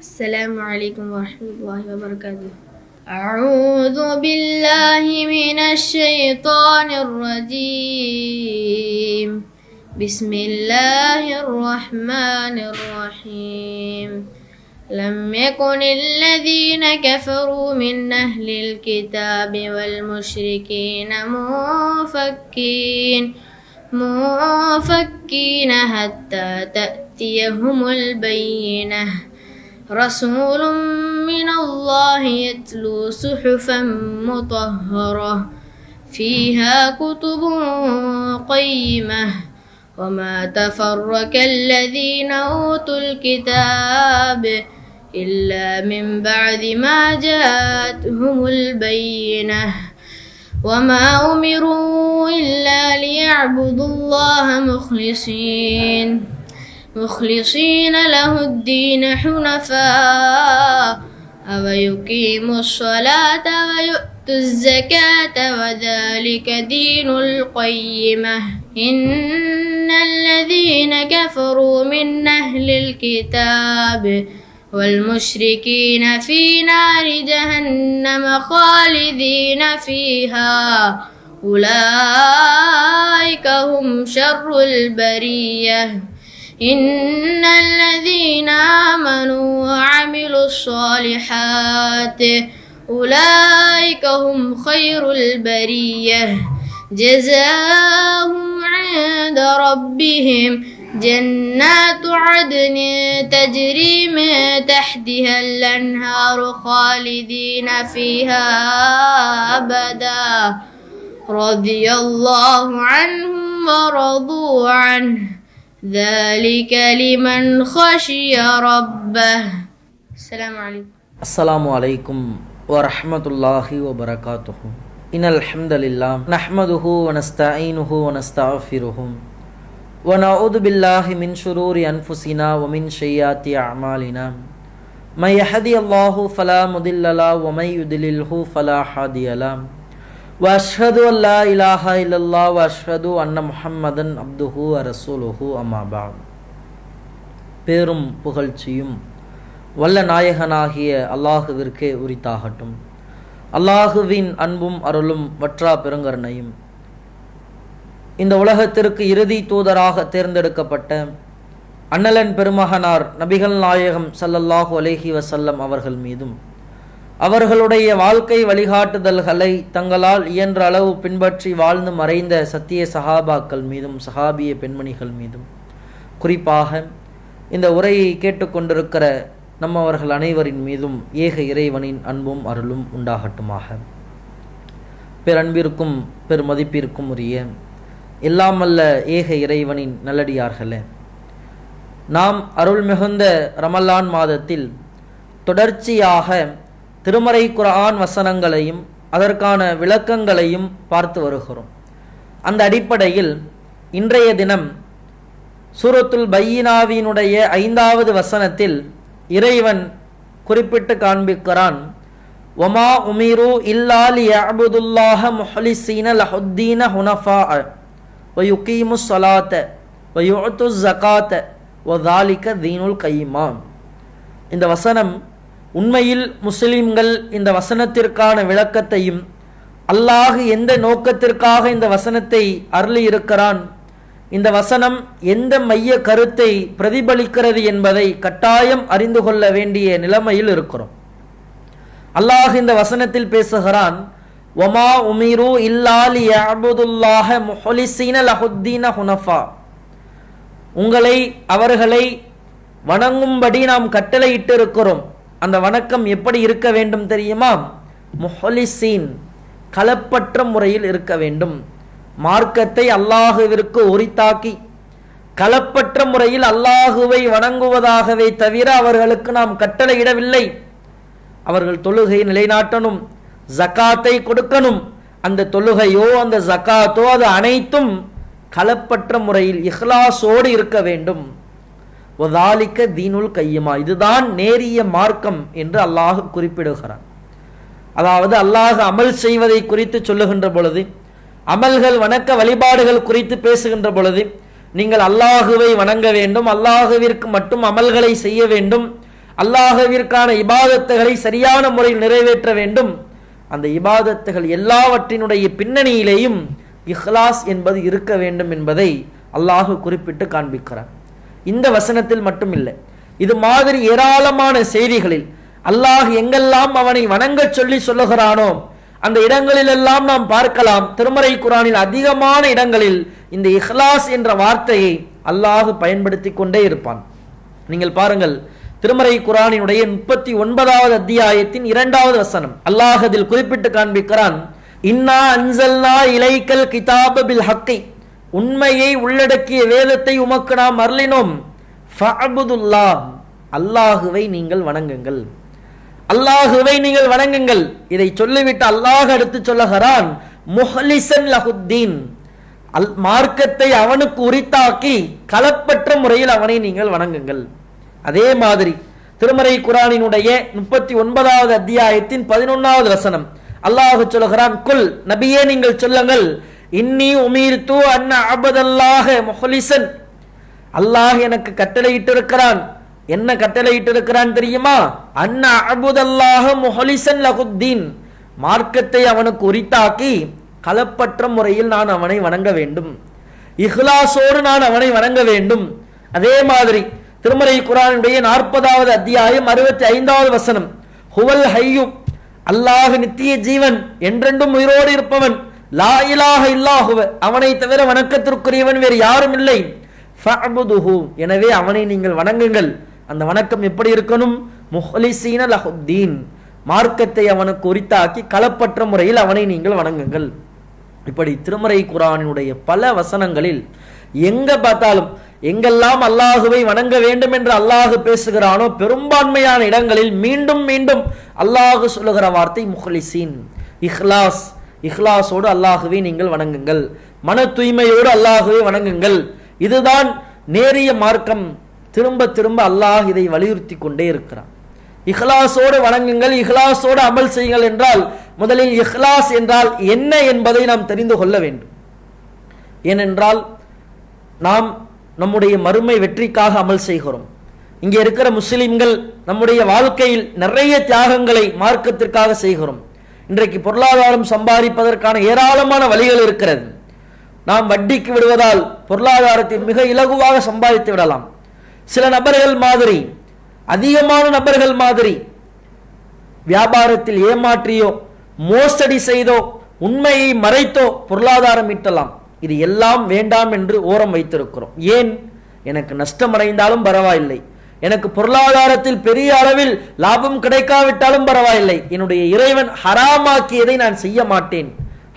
السلام عليكم ورحمة الله وبركاته. أعوذ بالله من الشيطان الرجيم. بسم الله الرحمن الرحيم. لم يكن الذين كفروا من أهل الكتاب والمشركين منفكين حتى تأتيهم البينة. رسول من الله يتلو صحفا مطهرة فيها كتب قيمة وما تفرق الذين أوتوا الكتاب إلا من بعد ما جاءتهم البينة وما أمروا إلا ليعبدوا الله مخلصين له الدين حنفاء ويقيموا الصلاة ويؤتوا الزكاة وذلك دين القيمة. إن الذين كفروا من أهل الكتاب والمشركين في نار جهنم خالدين فيها أولئك هم شر البرية. إن الذين آمنوا وعملوا الصالحات أولئك هم خير البرية. جزاهم عند ربهم جنات عدن تجري من تحتها الأنهار خالدين فيها أبدا رضي الله عنهم ورضوا عنه ذلك لمن خشي ربه. السلام عليكم. السلام عليكم ورحمة الله وبركاته. إن الحمد لله نحمده ونستعينه ونستغفره ونعوذ بالله من شرور أنفسنا ومن سيئات أعمالنا. من يهدي الله فلا مضل له ومن يضلله فلا هادي له. وأشهد أن لا إله إلا الله وأشهد أن محمدا عبده ورسوله أما بعد. பேரும் புகழ்ச்சியும் வல்ல நாயகனாகிய அல்லாஹுவிற்கே உரித்தாகட்டும். அல்லாஹுவின் அன்பும் அருளும் வற்றா பெருங்கருணையும் இந்த உலகத்திற்கு இறுதி தூதராக தேர்ந்தெடுக்கப்பட்ட அண்ணலன் பெருமகனார் நபிகள் நாயகம் ஸல்லல்லாஹு அலைஹி வஸல்லம் அவர்கள் மீதும் அவர்களுடைய வாழ்க்கை வழிகாட்டுதல்களை தங்களால் இயன்ற அளவு பின்பற்றி வாழ்ந்து மறைந்த சத்திய சஹாபாக்கள் மீதும் சஹாபிய பெண்மணிகள் மீதும் குறிப்பாக இந்த உரையை கேட்டுக்கொண்டிருக்கிற நம்மவர்கள் அனைவரின் மீதும் ஏக இறைவனின் அன்பும் அருளும் உண்டாகட்டுமாக. பேரன்பிற்கும் பெருமதிப்பிற்கும் உரிய எல்லாமல்ல ஏக இறைவனின் நல்லடியார்களே, நாம் அருள் மிகுந்த ரமலான் மாதத்தில் தொடர்ச்சியாக திருமறை குர்ஆன் வசனங்களையும் அதற்கான விளக்கங்களையும் பார்த்து வருகிறோம். அந்த அடிப்படையில் இன்றைய தினம் சூரத்துல் பையினாவினுடைய 5வது வசனத்தில் இறைவன் குறிப்பிட்டு காண்பிக்கிறான், வமா உமிரு இல்லா லியஅபுதுல்லாஹ முஹ்லிஸீன லஹுத்தீன ஹுனஃபாஅ வயுகீமுஸ் ஸலாத்த வயுஅத்துஸ் ஸகாத்த வதாலிக தீனுல் கையிமா. இந்த வசனம் உண்மையில் முஸ்லிம்கள் இந்த வசனத்திற்கான விளக்கத்தையும் அல்லாஹ் எந்த நோக்கத்திற்காக இந்த வசனத்தை அருளி இருக்கிறான், இந்த வசனம் எந்த மைய கருத்தை பிரதிபலிக்கிறது என்பதை கட்டாயம் அறிந்து கொள்ள வேண்டிய நிலைமையில் இருக்கிறோம். அல்லாஹ் இந்த வசனத்தில் பேசுகிறான், வமா உமிரு இல்லா லியஅபுதுல்லாஹ முஹ்லிஸீன லஹுத்தீன ஹுனஃபா. அவர்களை வணங்கும்படி நாம் கட்டளையிட்டு இருக்கிறோம். அந்த வணக்கம் எப்படி இருக்க வேண்டும் தெரியுமா? முஹ்லிஸீன், கலப்பற்ற முறையில் இருக்க வேண்டும். மார்க்கத்தை அல்லாஹுவிற்கு உரித்தாக்கி கலப்பற்ற முறையில் அல்லாஹுவை வணங்குவதாகவே தவிர அவர்களுக்கு நாம் கட்டளையிடவில்லை. அவர்கள் தொழுகை நிலைநாட்டணும், ஜகாத்தை கொடுக்கணும். அந்த தொழுகையோ அந்த ஜகாத்தோ அது அனைத்தும் கலப்பற்ற முறையில் இஹ்லாஸோடு இருக்க வேண்டும். வதாலிக தீனுல் கையிமா, இதுதான் நேரிய மார்க்கம் என்று அல்லாஹ் குறிப்பிடுகிறான். அதாவது அல்லாஹ் அமல் செய்வதை குறித்து சொல்லுகின்ற பொழுது, அமல்கள் வணக்க வழிபாடுகள் குறித்து பேசுகின்ற பொழுது, நீங்கள் அல்லாஹுவை வணங்க வேண்டும், அல்லாஹுவிற்கு மட்டும் அமல்களை செய்ய வேண்டும், அல்லாஹ்விற்கான இபாதத்துகளை சரியான முறையில் நிறைவேற்ற வேண்டும். அந்த இபாதத்துகள் எல்லாவற்றினுடைய பின்னணியிலேயும் இஹ்லாஸ் என்பது இருக்க வேண்டும் என்பதை அல்லாஹ் குறிப்பிட்டு காண்பிக்கிறார். இந்த வசனத்தில் மட்டும் இல்லை, இது மாதிரி ஏராளமான செய்திகளில் அல்லாஹ் எங்கெல்லாம் அவனை வணங்க சொல்லி சொல்லுகிறானோ அந்த இடங்களிலெல்லாம் நாம் பார்க்கலாம். திருமறை குர்ஆனில் அதிகமான இடங்களில் இந்த இஹ்லாஸ் என்ற வார்த்தையை அல்லாஹ் பயன்படுத்தி கொண்டே இருப்பான். நீங்கள் பாருங்கள், திருமறை குர்ஆனினுடைய 39வது அத்தியாயத்தின் 2வது வசனம் அல்லாஹ் அதில் குறிப்பிட்டு காண்பிக்கிறான், இன்னா அன்சல்னா இலைக்கல் கிதாப பில் ஹக்கி, உண்மையை உள்ளடக்கிய வேதத்தை உமக்கு நாம் அருளினோம். ஃபஅபுதுல்லாஹ், அல்லாஹுவை நீங்கள் வணங்குங்கள், அல்லாஹுவை நீங்கள் வணங்குங்கள். இதை சொல்லிவிட்டு அல்லாஹ் அடுத்து சொல்லுகிறான், முஹ்லிசன் லஹுத்தீன், மார்க்கத்தை அவனுக்கு உரித்தாக்கி களப்பற்ற முறையில் அவனை நீங்கள் வணங்குங்கள். அதே மாதிரி திருமறை குர்ஆனினுடைய 39வது அத்தியாயத்தின் 11வது வசனம் அல்லாஹ் சொல்லுகிறான், குல், நபியே நீங்கள் சொல்லுங்கள், இன்னி உமீர்து அன்ன அபதல்லாஹ முஹ்லிசன், அல்லாஹ் எனக்கு கட்டளையிட்டு இருக்கிறான். என்ன கட்டளையிட்டு இருக்கிறான் தெரியுமா? அன்ன அபுதல்லாஹ முஹ்லிசன் லஹுத்தீன், மார்க்கத்தை அவனுக்கு உரித்தாக்கி களப்பற்ற முறையில் நான் அவனை வணங்க வேண்டும், இஹ்லாஸோடு நான் அவனை வணங்க வேண்டும். அதே மாதிரி திருமறை குர்ஆனுடைய 40வது அத்தியாயம் 65வது வசனம், ஹுவல் ஹய்யு, அல்லாஹ் நித்திய ஜீவன், என்றென்றும் உயிரோடு இருப்பவன், லா இலாஹ இல்லாஹுவ, அவனை தவிர வணக்கத்திற்குரியவன் வேறு யாரும் இல்லை, ஃபஅபுதுஹு, எனவே அவனை நீங்கள் வணங்குங்கள். அந்த வணக்கம் எப்படி இருக்கணும்? முஹ்லிசீன லஹுத்தீன், மார்க்கத்தை அவனுக்கு உரித்தாக்கி களப்பற்ற முறையில் அவனை நீங்கள் வணங்குங்கள். இப்படி திருமறை குர்ஆனினுடைய பல வசனங்களில் எங்க பார்த்தாலும் எங்கெல்லாம் அல்லாஹுவை வணங்க வேண்டும் என்று அல்லாஹ் பேசுகிறானோ பெரும்பான்மையான இடங்களில் மீண்டும் மீண்டும் அல்லாஹ் சொல்லுகிற வார்த்தை முஹ்லிசீன், இஹ்லாஸ், இஹ்லாஸோடு அல்லாஹுவை நீங்கள் வணங்குங்கள், மன தூய்மையோடு அல்லாஹுவை வணங்குங்கள். இதுதான் நேரிய மார்க்கம். திரும்ப திரும்ப அல்லாஹ் இதை வலியுறுத்தி கொண்டே இருக்கிறான். இஹ்லாஸோடு வணங்குங்கள், இஹ்லாஸோடு அமல் செய்யுங்கள் என்றால் முதலில் இஹ்லாஸ் என்றால் என்ன என்பதை நாம் தெரிந்து கொள்ள வேண்டும். ஏனென்றால் நாம் நம்முடைய மறுமை வெற்றிக்காக அமல் செய்கிறோம். இங்கே இருக்கிற முஸ்லிம்கள் நம்முடைய வாழ்க்கையில் நிறைய தியாகங்களை மார்க்கத்திற்காக செய்கிறோம். இன்றைக்கு பொருளாதாரம் சம்பாதிப்பதற்கான ஏராளமான வழிகள் இருக்கிறது. நாம் வட்டிக்கு விடுவதால் பொருளாதாரத்தை மிக இலகுவாக சம்பாதித்து விடலாம். சில நபர்கள் மாதிரி, அதிகமான நபர்கள் மாதிரி வியாபாரத்தில் ஏமாற்றியோ மோசடி செய்தோ உண்மையை மறைத்தோ பொருளாதாரம் ஈட்டலாம். இது எல்லாம் வேண்டாம் என்று ஓரம் வைத்திருக்கிறோம். ஏன்? எனக்கு நஷ்டம் அடைந்தாலும் பரவாயில்லை, எனக்கு பொருளாதாரத்தில் பெரிய அளவில் லாபம் கிடைக்காவிட்டாலும் பரவாயில்லை, என்னுடைய இறைவன் ஹராமாக்கியதை நான் செய்ய மாட்டேன்,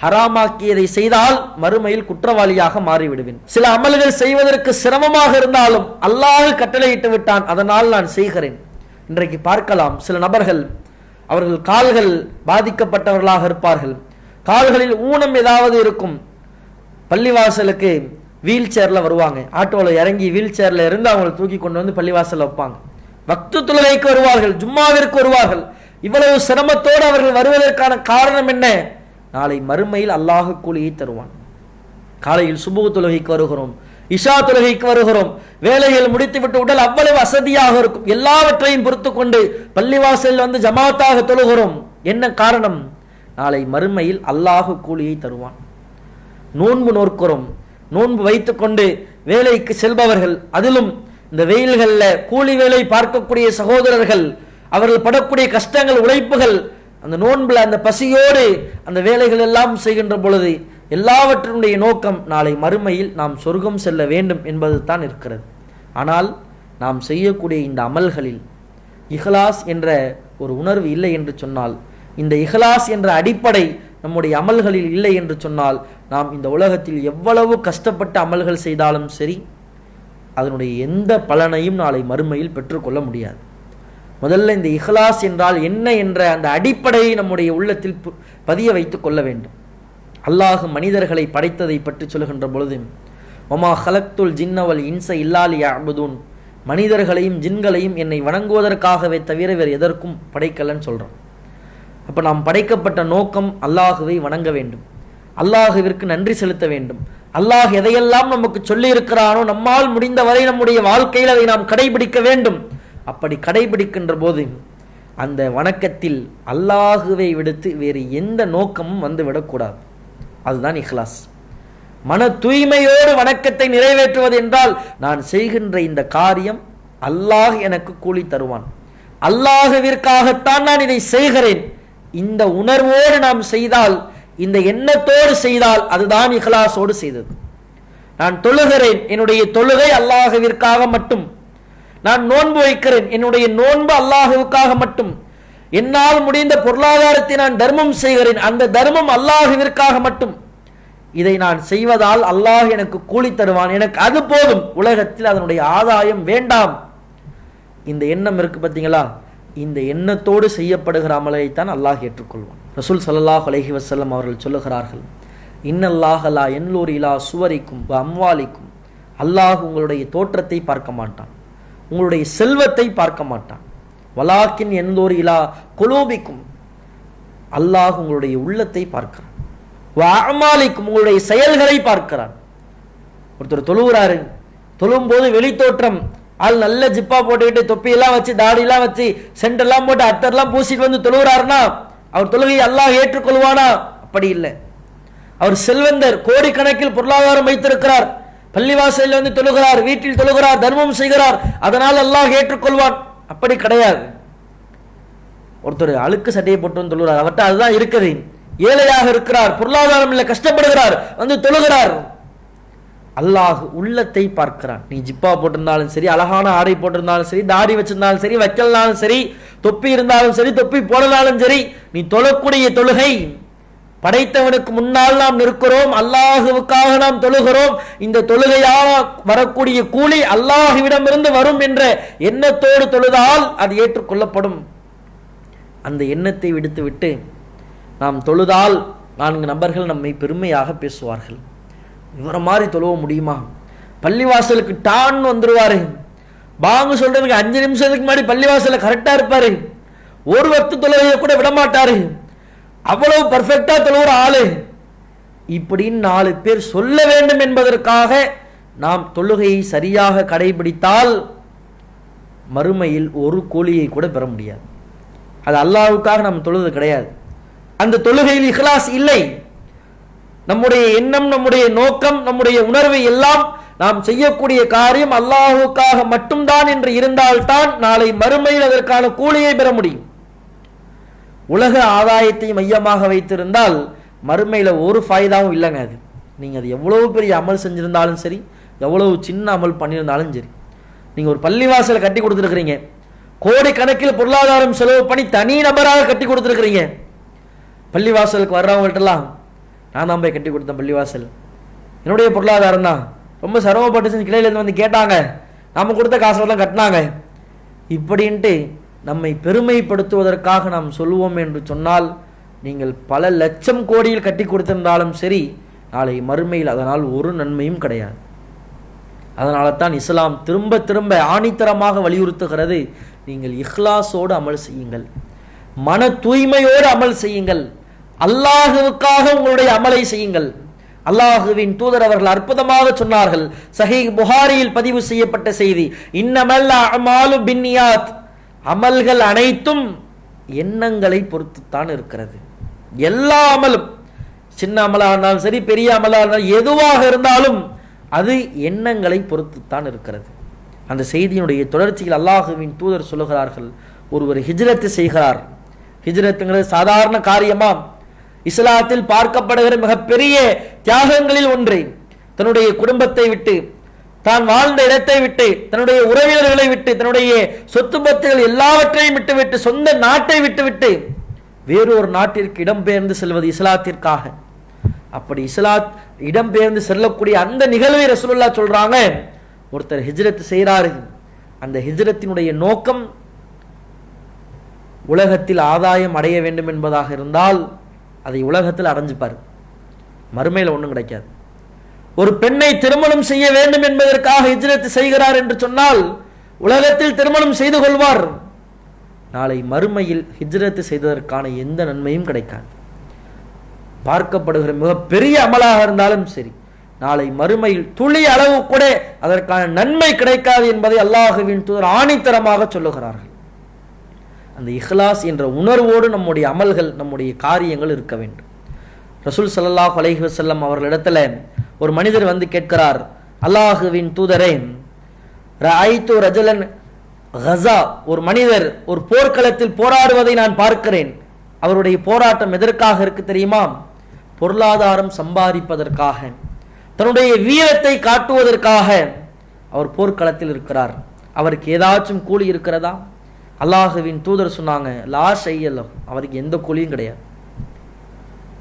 ஹராமாக்கியதை செய்தால் மறுமையில் குற்றவாளியாக மாறிவிடுவேன். சில அமல்கள் செய்வதற்கு சிரமமாக இருந்தாலும் அல்லாஹ் கட்டளையிட்டு விட்டான், அதனால் நான் செய்கிறேன். இன்றைக்கு பார்க்கலாம், சில நபர்கள் அவர்கள் கால்கள் பாதிக்கப்பட்டவர்களாக இருப்பார்கள், கால்களில் ஊனம் ஏதாவது இருக்கும், பள்ளிவாசலுக்கு வீல் சேர்ல வருவாங்க, ஆட்டோவில் இறங்கி வீல் சேர்ல இருந்து அவங்களை தூக்கி கொண்டு வந்து பள்ளிவாசல் வைப்பாங்க. வக்து தொழுகைக்கு வருவார்கள், ஜும்மாவிற்கு வருவார்கள். இவ்வளவு சிரமத்தோடு அவர்கள் வருவதற்கான காரணம் என்ன? நாளை மறுமையில் அல்லாஹ் கூலியை தருவான். காலையில் சுபுஹ் தொழுகைக்கு வருகிறோம், இஷா தொழுகைக்கு வருகிறோம், வேலைகள் முடித்துவிட்டு உடல் அவ்வளவு வசதியாக இருக்கும், எல்லாவற்றையும் பொறுத்து கொண்டு பள்ளிவாசலில் வந்து ஜமாத்தாக தொழுகிறோம். என்ன காரணம்? நாளை மறுமையில் அல்லாஹ் கூலியை தருவான். நோன்பு நோக்கிறோம், நோன்பு வைத்துக் கொண்டு வேலைக்கு செல்பவர்கள், அதிலும் இந்த வெயில்களில் கூலி வேலை பார்க்கக்கூடிய சகோதரர்கள், அவர்கள் படக்கூடிய கஷ்டங்கள், உழைப்புகள், அந்த நோன்புல அந்த பசியோடு அந்த வேலைகள் எல்லாம் செய்கின்ற பொழுது எல்லாவற்றினுடைய நோக்கம் நாளை மறுமையில் நாம் சொர்க்கம் செல்ல வேண்டும் என்பது தான் இருக்கிறது. ஆனால் நாம் செய்யக்கூடிய இந்த அமல்களில் இஹ்லாஸ் என்ற ஒரு உணர்வு இல்லை என்று சொன்னால், இந்த இஹ்லாஸ் என்ற அடிப்படை நம்முடைய அமல்களில் இல்லை என்று சொன்னால், நாம் இந்த உலகத்தில் எவ்வளவு கஷ்டப்பட்ட அமல்கள் செய்தாலும் சரி அதனுடைய எந்த பலனையும் நாளை மறுமையில் பெற்றுக்கொள்ள முடியாது. முதல்ல இந்த இஹ்லாஸ் என்றால் என்ன என்ற அந்த அடிப்படையை நம்முடைய உள்ளத்தில் பதிய வைத்துக் கொள்ள வேண்டும். அல்லாஹ் மனிதர்களை படைத்ததை பற்றி சொல்கின்ற பொழுது, வமா ஹலக்துல் ஜின்னவல் இன்ச இல்லா லியஅ்புதூன், மனிதர்களையும் ஜின்களையும் என்னை வணங்குவதற்காகவே தவிர வேறு எதற்கும் படைக்கலன்னு சொல்றோம். அப்ப நாம் படைக்கப்பட்ட நோக்கம் அல்லாஹுவை வணங்க வேண்டும், அல்லாஹுவிற்கு நன்றி செலுத்த வேண்டும். அல்லாஹ் எதையெல்லாம் நமக்கு சொல்லி இருக்கிறானோ நம்மால் முடிந்தவரை நம்முடைய வாழ்க்கையில் அதை நாம் கடைபிடிக்க வேண்டும். அப்படி கடைபிடிக்கின்ற போது அந்த வணக்கத்தில் அல்லாஹுவை விடுத்து வேறு எந்த நோக்கமும் வந்து விடக்கூடாது. அதுதான் இஹ்லாஸ். மன தூய்மையோடு வணக்கத்தை நிறைவேற்றுவது என்றால், நான் செய்கின்ற இந்த காரியம் அல்லாஹ் எனக்கு கூலி தருவான், அல்லாஹுவிற்காகத்தான் நான் இதை செய்கிறேன், இந்த உணர்வோடு நாம் செய்தால், இந்த எண்ணத்தோடு செய்தால், அதுதான் இஹ்லாஸோடு செய்தது. நான் தொழுகிறேன், என்னுடைய தொழுகை அல்லாஹுவிற்காக மட்டும். நான் நோன்பு வைக்கிறேன், என்னுடைய நோன்பு அல்லாஹுவுக்காக மட்டும். என்னால் முடிந்த பொருளாதாரத்தை நான் தர்மம் செய்கிறேன், அந்த தர்மம் அல்லாஹுவிற்காக மட்டும். இதை நான் செய்வதால் அல்லாஹ் எனக்கு கூலி தருவான், எனக்கு அது போதும், உலகத்தில் அதனுடைய ஆதாயம் வேண்டாம். இந்த எண்ணம் இருக்கு பார்த்தீங்களா, இந்த எண்ணத்தோடு செய்யப்படுகிற அமலைத்தான் அல்லாஹ் ஏற்றுக்கொள்வான். ரசூல் ஸல்லல்லாஹு அலைஹி வஸல்லம் அவர்கள் சொல்லுகிறார்கள், இன்னல்லாஹ லா யன்லுரு இலா சுவரிக்கும் வ அம்வாலிக்கும். அல்லாஹ் உங்களுடைய தோற்றத்தை பார்க்க மாட்டான், உங்களுடைய செல்வத்தை பார்க்க மாட்டான். வலாக்கின் யன்லுரு இலா குலூபிக்கும். அல்லாஹ் உங்களுடைய உள்ளத்தை பார்க்கிறான். வ அமாலிக்கும், உங்களுடைய செயல்களை பார்க்கிறான். ஒருத்தர் தொழுகிறாரு, தொழும் போது வெளி தோற்றம், ஆள் நல்ல ஜிப்பா போட்டுக்கிட்டு தொப்பியெல்லாம் வச்சு தாடியெல்லாம் வச்சு சென்டெல்லாம் போட்டு அத்தர்லாம் பூசிட்டு வந்து தொழுகிறாருன்னா அவர் தொழுகையை அல்லாஹ் ஏற்றுக்கொள்வானா? அப்படி இல்லை. அவர் செல்வந்தர், கோடிக்கணக்கில் பொருளாதாரம் வைத்திருக்கிறார், பள்ளிவாசலில் வந்து தொழுகிறார், வீட்டில் தொழுகிறார், தர்மம் செய்கிறார், அதனால் அல்லாஹ் ஏற்றுக்கொள்வான்? அப்படி கிடையாது. ஒருத்தர் அழுக்கு சட்டையை போட்டு வந்து தொழுகிறார், அவர்கிட்ட அதுதான் இருக்குது, ஏழையாக இருக்கிறார், பொருளாதாரம் இல்லை, கஷ்டப்படுகிறார், வந்து தொழுகிறார். அல்லாஹ் உள்ளத்தை பார்க்கிறான். நீ ஜிப்பா போட்டிருந்தாலும் சரி, அழகான ஆடை போட்டிருந்தாலும் சரி, தாடி வச்சிருந்தாலும் சரி, வைக்கலனாலும் சரி, தொப்பி இருந்தாலும் சரி, தொப்பி போடனாலும் சரி, நீ தொழக்கூடிய தொழுகை படைத்தவனுக்கு முன்னால் நாம் நிற்கிறோம், அல்லாஹுவுக்காக நாம் தொழுகிறோம், இந்த தொழுகையால் வரக்கூடிய கூலி அல்லாஹுவிடமிருந்து வரும் என்ற எண்ணத்தோடு தொழுதால் அது ஏற்றுக்கொள்ளப்படும். அந்த எண்ணத்தை விடுத்துவிட்டு நாம் தொழுதால் 4 நபர்கள் நம்மை பெருமையாக பேசுவார்கள். இவரை மாதிரி தொழுவ முடியுமா? பள்ளிவாசலுக்கு டான் வந்துருவாரு, பாங்கு சொல்றதுக்கு 5 நிமிஷத்துக்கு முன்னாடி பள்ளிவாசல கரெக்டா இருப்பாரு, ஒரு வக்து தொழுகையை கூட விடமாட்டாரு, அவ்வளவு பர்ஃபெக்டா தொழுகிற ஆளு, இப்படின்னு 4 பேர் சொல்ல வேண்டும் என்பதற்காக நாம் தொழுகையை சரியாக கடைபிடித்தால் மறுமையில் ஒரு கூலியை கூட பெற முடியாது. அது அல்லாஹ்வுக்காக நாம் தொழுது கிடையாது. அந்த தொழுகையில் இஹ்லாஸ் இல்லை. நம்முடைய எண்ணம், நம்முடைய நோக்கம், நம்முடைய உணர்வு எல்லாம் நாம் செய்யக்கூடிய காரியம் அல்லாஹ்வுக்காக மட்டும்தான் என்று இருந்தால்தான் நாளை மறுமையில் அதற்கான கூலியை பெற முடியும். உலக ஆதாயத்தை மையமாக வைத்திருந்தால் மறுமையில் ஒரு ஃபாய்தாவும் இல்லைங்க. அது நீங்கள் அது எவ்வளவு பெரிய அமல் செஞ்சிருந்தாலும் சரி, எவ்வளவு சின்ன அமல் பண்ணியிருந்தாலும் சரி, நீங்கள் ஒரு பள்ளிவாசலை கட்டி கொடுத்துருக்கிறீங்க, கோடிக்கணக்கில் பொருளாதாரம் செலவு பண்ணி தனி நபராக கட்டி கொடுத்துருக்கிறீங்க, பள்ளிவாசலுக்கு வர்றவங்கள்ட்டெல்லாம் நான் தான் போய் கட்டி கொடுத்தேன் பள்ளிவாசல், என்னுடைய பொருளாதாரம் தான், ரொம்ப சிரமப்பட்டு கிளையிலேருந்து வந்து கேட்டாங்க, நாம் கொடுத்த காசெல்லாம் கட்டினாங்க, இப்படின்ட்டு நம்மை பெருமைப்படுத்துவதற்காக நாம் சொல்லுவோம் என்று சொன்னால், நீங்கள் பல லட்சம் கோடியில் கட்டி கொடுத்திருந்தாலும் சரி, நாளை மறுமையில் அதனால் ஒரு நன்மையும் கிடையாது. அதனால தான் இஸ்லாம் திரும்ப திரும்ப ஆணித்தரமாக வலியுறுத்துகிறது, நீங்கள் இஹ்லாஸோடு அமல் செய்யுங்கள், மன தூய்மையோடு அமல் செய்யுங்கள், அல்லாஹுவுக்காக உங்களுடைய அமலை செய்யுங்கள். அல்லாஹுவின் தூதர் அவர்கள் அற்புதமாக சொன்னார்கள், சஹீஹ் புகாரியில் பதிவு செய்யப்பட்ட செய்தி, இன்னமல் அஅமாலு பின்னியாத், அமல்கள் அனைத்தும் எண்ணங்களை பொறுத்துத்தான் இருக்கிறது. எல்லா அமலும், சின்ன அமலாக இருந்தாலும் சரி, பெரிய அமலாக இருந்தாலும், எதுவாக இருந்தாலும் அது எண்ணங்களை பொறுத்துத்தான் இருக்கிறது. அந்த செய்தியினுடைய தொடர்ச்சியில் அல்லாஹுவின் தூதர் சொல்லுகிறார்கள், ஒருவர் ஹிஜ்ரத் செய்கிறார், ஹிஜ்ரத்துங்கிறது சாதாரண காரியமா? இஸ்லாத்தில் பார்க்கப்படுகிற மிகப்பெரிய தியாகங்களில் ஒன்று. தன்னுடைய குடும்பத்தை விட்டு, தான் வாழ்ந்த இடத்தை விட்டு, தன்னுடைய உறவினர்களை விட்டு, தன்னுடைய சொத்து பத்துகள் எல்லாவற்றையும் விட்டுவிட்டு, சொந்த நாட்டை விட்டுவிட்டு வேறொரு நாட்டிற்கு இடம்பெயர்ந்து செல்வது இஸ்லாத்திற்காக. அப்படி இஸ்லாத் இடம்பெயர்ந்து செல்லக்கூடிய அந்த நிகழ்வை ரசூலுல்லாஹ் சொல்றாங்க, ஒருத்தர் ஹிஜ்ரத் செய்கிறாரு, அந்த ஹிஜ்ரத்தினுடைய நோக்கம் உலகத்தில் ஆதாயம் அடைய வேண்டும் என்பதாக இருந்தால் அதை உலகத்தில் அடைஞ்சுப்பார், மறுமையில் ஒன்றும் கிடைக்காது. ஒரு பெண்ணை திருமணம் செய்ய வேண்டும் என்பதற்காக ஹிஜ்ரத் செய்கிறார் என்று சொன்னால் உலகத்தில் திருமணம் செய்து கொள்வார், நாளை மறுமையில் ஹிஜ்ரத் செய்ததற்கான எந்த நன்மையும் கிடைக்காது. பார்க்கப்படுகிற மிகப்பெரிய அமலாக இருந்தாலும் சரி, நாளை மறுமையில் துளி அளவு கூட அதற்கான நன்மை கிடைக்காது என்பதை அல்லாஹுவின் தூதர் ஆணித்தரமாக சொல்லுகிறார்கள். அந்த இஹ்லாஸ் என்ற உணர்வோடு நம்முடைய அமல்கள், நம்முடைய காரியங்கள் இருக்க வேண்டும். ரசூல் ஸல்லல்லாஹு அலைஹி வஸல்லம் அவர்களிடத்துல ஒரு மனிதர் வந்து கேட்கிறார், அல்லாஹுவின் தூதரே, ரஅய்து ரஜுலன் கஸா, ஒரு மனிதர் ஒரு போர்க்களத்தில் போராடுவதை நான் பார்க்கிறேன். அவருடைய போராட்டம் எதற்காக இருக்கு தெரியுமா? பொருளாதாரம் சம்பாதிப்பதற்காக, தன்னுடைய வீரத்தை காட்டுவதற்காக அவர் போர்க்களத்தில் இருக்கிறார். அவருக்கு ஏதாச்சும் கூலி இருக்கிறதா? அல்லாஹுவின் தூதர் சொன்னாங்க, லா ஷையல், அவருக்கு எந்த கூலியும் கிடையாது.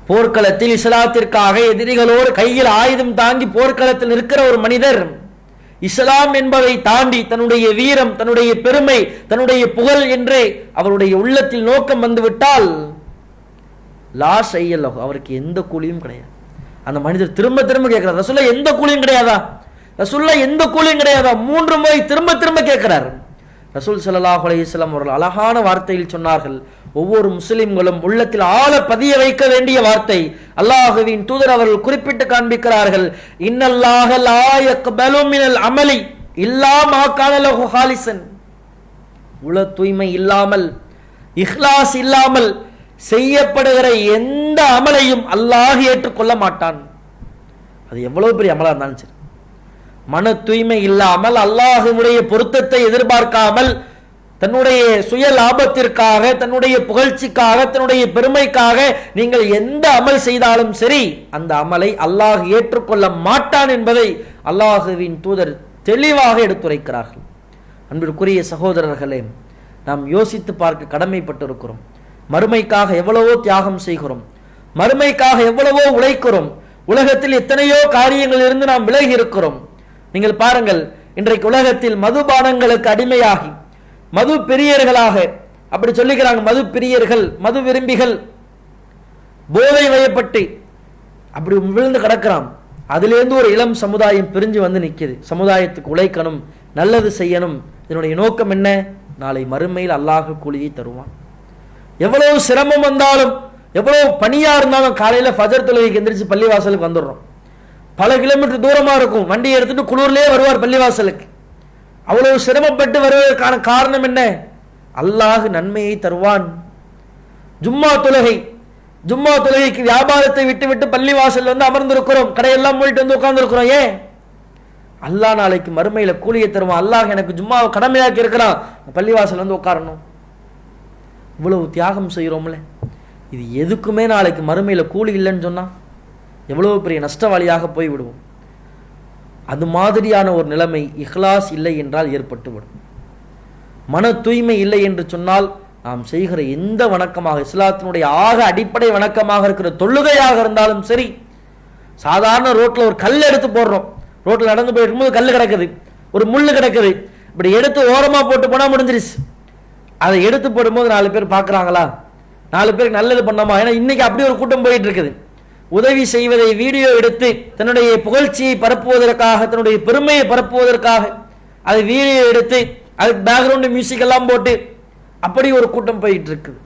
போர்க்களத்தில் இஸ்லாத்திற்காக எதிரிகளோடு கையில் ஆயுதம் தாங்கி போர்க்களத்தில் இருக்கிற ஒரு மனிதர் இஸ்லாம் என்பதை தாண்டி தன்னுடைய வீரம், தன்னுடைய பெருமை, தன்னுடைய புகழ் என்றே அவருடைய உள்ளத்தில் நோக்கம் வந்துவிட்டால் லா ஷையல், அவருக்கு எந்த கூலியும் கிடையாது. அந்த மனிதர் திரும்ப திரும்ப கேட்கிறார், ரசூலுல்லாஹ் எந்த கூலியும் கிடையாதா? ரசூலுல்லாஹ் எந்த கூலியும் கிடையாதா? 3 முறை திரும்ப திரும்ப கேட்கிறார். ரசூல் ஸல்லல்லாஹு அலைஹி வஸல்லம் அவர்கள் அழகான வார்த்தையில் சொன்னார்கள், ஒவ்வொரு முஸ்லிம்களும் உள்ளத்தில் ஆழ பதிய வைக்க வேண்டிய வார்த்தை. அல்லாஹுவின் தூதர் அவர்கள் குறிப்பிட்டு காண்பிக்கிறார்கள், இன்னல்லாஹ லா யக்பலு மினல் அமலி இல்லா மா கான லஹு ஹாலிசன். உள தூய்மை இல்லாமல், இஹ்லாஸ் இல்லாமல் செய்யப்படுகிற எந்த அமலையும் அல்லாஹ் ஏற்றுக்கொள்ள மாட்டான். அது எவ்வளவு பெரிய அமலா இருந்தாலும் சரி. மன தூய்மை இல்லாமல், அல்லாஹ்வுடைய பொருத்தத்தை எதிர்பார்க்காமல், தன்னுடைய சுய லாபத்திற்காக, தன்னுடைய புகழ்ச்சிக்காக, தன்னுடைய பெருமைக்காக நீங்கள் எந்த அமல் செய்தாலும் சரி, அந்த அமலை அல்லாஹ் ஏற்றுக்கொள்ள மாட்டான் என்பதை அல்லாஹுவின் தூதர் தெளிவாக எடுத்துரைக்கிறார்கள். அன்பிற்குரிய சகோதரர்களே, நாம் யோசித்து பார்க்க கடமைப்பட்டிருக்கிறோம். மறுமைக்காக எவ்வளவோ தியாகம் செய்கிறோம், மறுமைக்காக எவ்வளவோ உழைக்கிறோம். உலகத்தில் எத்தனையோ காரியங்கள் இருந்து நாம் விலகி இருக்கிறோம். நீங்கள் பாருங்கள், இன்றைக்கு உலகத்தில் மதுபானங்களுக்கு அடிமையாகி மது பிரியர்களாக, அப்படி சொல்லிக்கிறாங்க, மது பிரியர்கள், மது விரும்பிகள், போதை வயப்பட்டு அப்படி விழுந்து கிடக்கிறான். அதிலிருந்து ஒரு இளம் சமுதாயம் பிரிஞ்சு வந்து நிற்கிது. சமுதாயத்துக்கு உழைக்கணும், நல்லது செய்யணும். இதனுடைய நோக்கம் என்ன? நாளை மறுமையில் அல்லாஹ் கூலியை தருவான். எவ்வளவு சிரமம் வந்தாலும், எவ்வளவு பணியா இருந்தாலும், காலையில ஃபஜர் தொழுகைக்கு எந்திரிச்சு பள்ளிவாசலுக்கு வந்துடுறோம். பல கிலோமீட்டர் தூரமா இருக்கும், வண்டியை எடுத்துட்டு குளூர்லயே வருவார் பள்ளிவாசலுக்கு. அவ்வளவு சிரமப்பட்டு வருவதற்கான காரணம் என்ன? அல்லாஹ் நன்மையை தருவான். ஜும்மா தொழுகைக்கு வியாபாரத்தை விட்டு விட்டு பள்ளிவாசல் வந்து அமர்ந்திருக்கிறோம், கடையெல்லாம் மூடிட்டு வந்து உட்கார்ந்து இருக்கிறோம். ஏன்? அல்லாஹ் நாளைக்கு மறுமையில கூலியை தருவான். அல்லாஹ் எனக்கு ஜும்மாவை கடமையாக்கி இருக்கிறான், பள்ளிவாசல் வந்து உட்காரணும். இவ்வளவு தியாகம் செய்கிறோம்ல, இது எதுக்குமே நாளைக்கு மறுமையில கூலி இல்லைன்னு சொன்னா எவ்வளவு பெரிய நஷ்டவாளியாக போய் விடுவோம். அது மாதிரியான ஒரு நிலைமை இஹ்லாஸ் இல்லை என்றால் ஏற்பட்டுவிடும். மன தூய்மை இல்லை என்று சொன்னால் நாம் செய்கிற எந்த வணக்கமாக, இஸ்லாத்தினுடைய ஆக அடிப்படை வணக்கமாக இருக்கிற தொழுகையாக இருந்தாலும் சரி, சாதாரண ரோட்ல ஒரு கல் எடுத்து போடுறோம், ரோட்ல நடந்து போயிருக்கும்போது கல் கிடக்குது, ஒரு முள்ளு கிடக்குது, இப்படி எடுத்து ஓரமா போட்டு போனா முடிஞ்சிருச்சு. அதை எடுத்து போடும்போது 4 பேர் பார்க்குறாங்களா? 4 பேருக்கு நல்லது பண்ணோமா? ஏன்னா இன்னைக்கு அப்படி ஒரு கூட்டம் போயிட்டு இருக்குது. உதவி செய்வதை வீடியோ எடுத்து தன்னுடைய புகழ்ச்சியை பரப்புவதற்காக, தன்னுடைய பெருமையை பரப்புவதற்காக அதை வீடியோ எடுத்து அதுக்கு பேக்ரவுண்ட் மியூசிக் எல்லாம் போட்டு அப்படி ஒரு கூட்டம் போயிட்டு இருக்குது.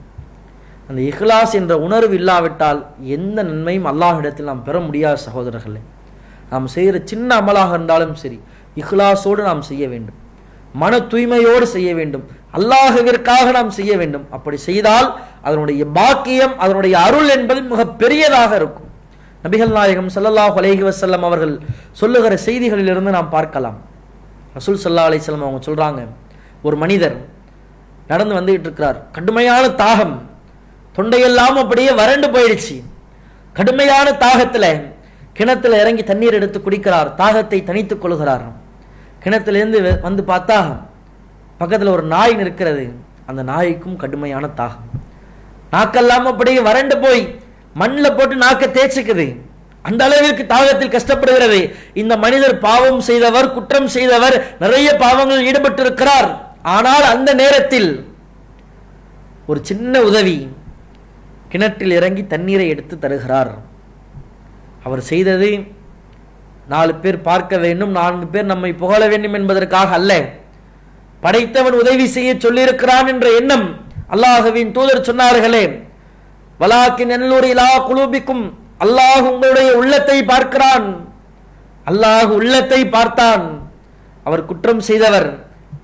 அந்த இஹ்லாஸ் என்ற உணர்வு இல்லாவிட்டால் எந்த நன்மையும் அல்லாஹ்விடத்தில் நாம் பெற முடியாத சகோதரர்களே. நாம் செய்கிற சின்ன அமலாக இருந்தாலும் சரி, இஹ்லாஸோடு நாம் செய்ய வேண்டும், மன தூய்மையோடு செய்ய வேண்டும், அல்லாஹ்விற்காக நாம் செய்ய வேண்டும். அப்படி செய்தால் அதனுடைய பாக்கியம், அதனுடைய அருள் என்பது மிக பெரியதாக இருக்கும். நபிகள் நாயகம் ஸல்லல்லாஹு அலைஹி வஸல்லம் அவர்கள் சொல்லுகிற செய்திகளிலிருந்து நாம் பார்க்கலாம். ரசூல் ஸல்லல்லாஹு அலைஹி வஸல்லம் அவங்க சொல்றாங்க, ஒரு மனிதர் நடந்து வந்துகிட்டு இருக்கிறார், கடுமையான தாகம், தொண்டையெல்லாம் அப்படியே வறண்டு போயிடுச்சு. கடுமையான தாகத்துல கிணத்துல இறங்கி தண்ணீர் எடுத்து குடிக்கிறார், தாகத்தை தணித்துக் கொள்கிறார். கிணத்திலிருந்து வந்து பார்த்தா பக்கத்துல ஒரு நாய் நிற்கிறது. அந்த நாய்க்கும் கடுமையான தாகம், நாக்கெல்லாம் அப்படியே வறண்டு போய் மண்ணில் போட்டு நாக்க தேய்ச்சிக்குது. அந்த அளவிற்கு தாகத்தில் கஷ்டப்படுகிறது. இந்த மனிதர் பாவம் செய்தவர், குற்றம் செய்தவர், நிறைய பாவங்கள் ஈடுபட்டிருக்கிறார். ஆனால் அந்த நேரத்தில் ஒரு சின்ன உதவி, கிணற்றில் இறங்கி தண்ணீரை எடுத்து தருகிறார். அவர் செய்தது 4 பேர் பார்க்க வேண்டும், 4 பேர் நம்மை புகழ வேண்டும் என்பதற்காக அல்ல. படைத்தவன் உதவி செய்ய சொல்லியிருக்கிறான் என்ற எண்ணம். அல்லாஹ்வின் தூதர் சொன்னார்களே, வலாக்கின் எல்லூர் இலா குலூபிக்கும், அல்லாஹ் உங்களுடைய உள்ளத்தை பார்க்கிறான். அல்லாஹ் உள்ளத்தை பார்த்தான். அவர் குற்றம் செய்தவர்,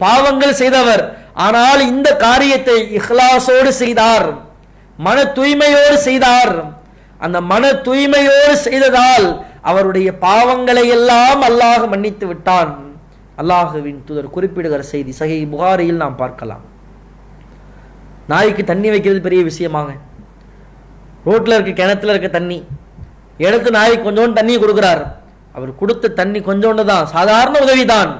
பாவங்கள் செய்தவர். ஆனால் இந்த காரியத்தை இஹ்லாஸோடு செய்தார், மன தூய்மையோடு செய்தார். அந்த மன தூய்மையோடு செய்ததால் அவருடைய பாவங்களை எல்லாம் அல்லாஹ் மன்னித்து விட்டான். அல்லாஹுவின் தூதர் குறிப்பிடுகிற செய்தி சஹீஹ் புகாரியில் நாம் பார்க்கலாம். நாய்க்கு தண்ணி வைக்கிறது பெரிய விஷயமாங்க. ரோட்ல இருக்க கிணத்துல இருக்க தண்ணி எடுத்து நாய்க்கு கொஞ்சோண்டு தண்ணி கொடுக்கிறார். அவர் கொடுத்த தண்ணி கொஞ்சோண்டு தான், சாதாரண உதவிதான்.